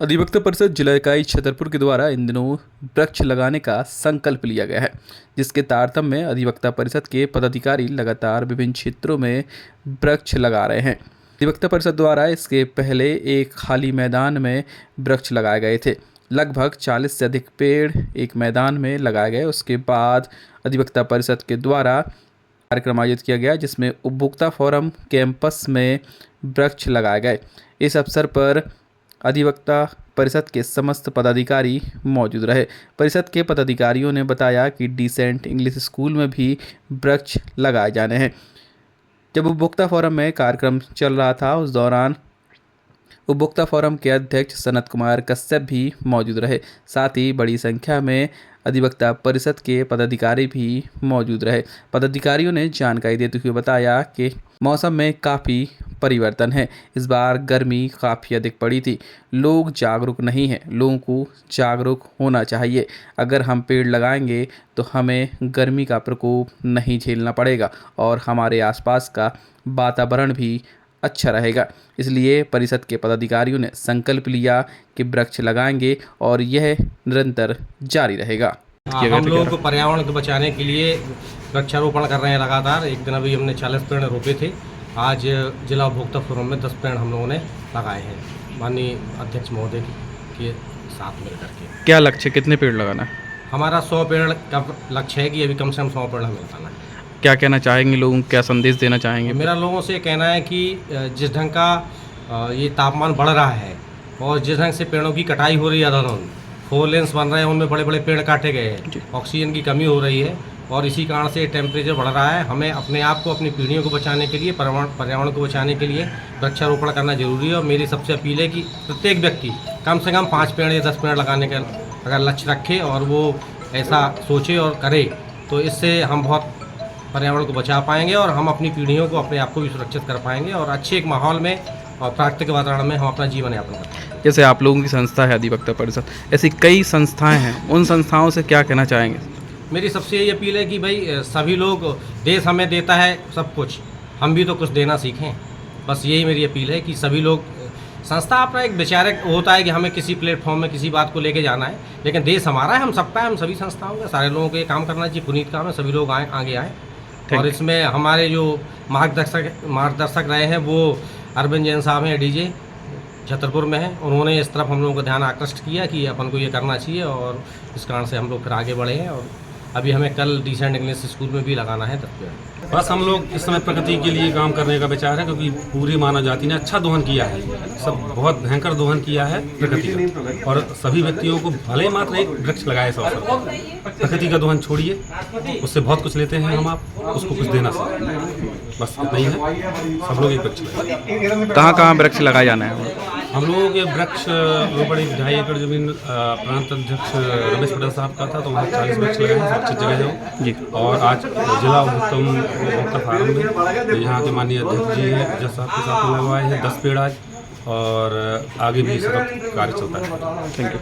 अधिवक्ता परिषद जिला इकाई छतरपुर के द्वारा इन दिनों वृक्ष लगाने का संकल्प लिया गया है, जिसके तारतम्य में अधिवक्ता परिषद के पदाधिकारी लगातार विभिन्न क्षेत्रों में वृक्ष लगा रहे हैं। अधिवक्ता परिषद द्वारा इसके पहले एक खाली मैदान में वृक्ष लगाए गए थे। लगभग 40 से अधिक पेड़ एक मैदान में लगाए गए। उसके बाद अधिवक्ता परिषद के द्वारा कार्यक्रम आयोजित किया गया, जिसमें उपभोक्ता फोरम कैंपस में वृक्ष लगाए गए। इस अवसर पर अधिवक्ता परिषद के समस्त पदाधिकारी मौजूद रहे। परिषद के पदाधिकारियों ने बताया कि डिसेंट इंग्लिश स्कूल में भी वृक्ष लगाए जाने हैं। जब उपभोक्ता फोरम में कार्यक्रम चल रहा था, उस दौरान उपभोक्ता फोरम के अध्यक्ष सनत कुमार कश्यप भी मौजूद रहे। साथ ही बड़ी संख्या में अधिवक्ता परिषद के पदाधिकारी भी मौजूद रहे। पदाधिकारियों ने जानकारी देते हुए बताया कि मौसम में काफ़ी परिवर्तन है। इस बार गर्मी काफ़ी अधिक पड़ी थी। लोग जागरूक नहीं हैं, लोगों को जागरूक होना चाहिए। अगर हम पेड़ लगाएंगे तो हमें गर्मी का प्रकोप नहीं झेलना पड़ेगा और हमारे आसपास का वातावरण भी अच्छा रहेगा। इसलिए परिषद के पदाधिकारियों ने संकल्प लिया कि वृक्ष लगाएंगे और यह निरंतर जारी रहेगा। हम लोग पर्यावरण को बचाने के लिए वृक्षारोपण कर रहे हैं लगातार। एक दिन अभी हमने 40 पेड़ रोपे थे। आज जिला उपभोक्ता फोरम में 10 पेड़ हम लोगों ने लगाए हैं, माननीय अध्यक्ष महोदय के साथ मिल करके। क्या लक्ष्य, कितने पेड़ लगाना है? हमारा 100 पेड़ का लक्ष्य है कि अभी कम से कम 100 पेड़ हमें लगाना है। क्या कहना चाहेंगे लोगों को, क्या संदेश देना चाहेंगे? मेरा लोगों से कहना है कि जिस ढंग का ये तापमान बढ़ रहा है और जिस ढंग से पेड़ों की कटाई हो रही है, अंधाधुंध 4 लेन्स बन रहे हैं, उनमें बड़े बड़े पेड़ काटे गए हैं, ऑक्सीजन की कमी हो रही है और इसी कारण से टेम्परेचर बढ़ रहा है। हमें अपने आप को, अपनी पीढ़ियों को बचाने के लिए, पर्यावरण को बचाने के लिए वृक्षारोपण करना जरूरी है। और मेरी सबसे अपील है कि प्रत्येक व्यक्ति कम से कम 5 पेड़ या 10 पेड़ लगाने का अगर लक्ष्य रखे और वो ऐसा सोचे और करे, तो इससे हम बहुत पर्यावरण को बचा पाएंगे और हम अपनी पीढ़ियों को, अपने आप को भी सुरक्षित कर पाएंगे और अच्छे एक माहौल में और प्राकृतिक वातावरण में हम अपना जीवन यापन कर पाएंगे। जैसे आप लोगों की संस्था है अधिवक्ता परिषद, ऐसी कई संस्थाएं हैं, उन संस्थाओं से क्या कहना चाहेंगे? मेरी सबसे यही अपील है कि भाई सभी लोग, देश हमें देता है सब कुछ, हम भी तो कुछ देना सीखें। बस यही मेरी अपील है कि सभी लोग, संस्था अपना एक विचारक होता है कि हमें किसी प्लेटफॉर्म में किसी बात को लेके जाना है, लेकिन देश हमारा है, हम सबका है, हम सभी संस्थाओं का, सारे लोगों को ये काम करना चाहिए। पुनीत काम है, सभी लोग आगे आएँ। और इसमें हमारे जो मार्गदर्शक रहे हैं वो अरविंद जैन साहब हैं, डीजे छतरपुर में हैं। उन्होंने इस तरफ हम लोगों को ध्यान आकृष्ट किया कि अपन को ये करना चाहिए और इस कारण से हम लोग फिर आगे बढ़े हैं और अभी हमें कल डिसेंट इंग्लिश स्कूल में भी लगाना है 10 पेड़। बस हम लोग इस समय प्रकृति के लिए काम करने का विचार है, क्योंकि पूरी मानव जाति ने अच्छा दोहन किया है, सब बहुत भयंकर दोहन किया है प्रकृति का। और सभी व्यक्तियों को भले मात्र एक वृक्ष लगाए इस अवसर पर। प्रकृति का दोहन छोड़िए, उससे बहुत कुछ लेते हैं हम, आप उसको कुछ देना सीखें। बस इतना ही है, सब लोग एक वृक्ष लगाए। कहाँ वृक्ष लगाए जाना है? हम लोगों के वृक्ष रोपण 2.5 एकड़ जमीन प्रांत अध्यक्ष रमेश पटेल साहब का था, तो वहाँ 40 वृक्ष लगाए हैं, सुरक्षित जगह है वो जी। और आज जिला उपभोक्ता फार्म में यहाँ के माननीय अध्यक्ष जी हैं, जज साहब के साथ में लगवाए हैं 10 पेड़ आज, और आगे भी इसका कार्य चलता है। Thank you.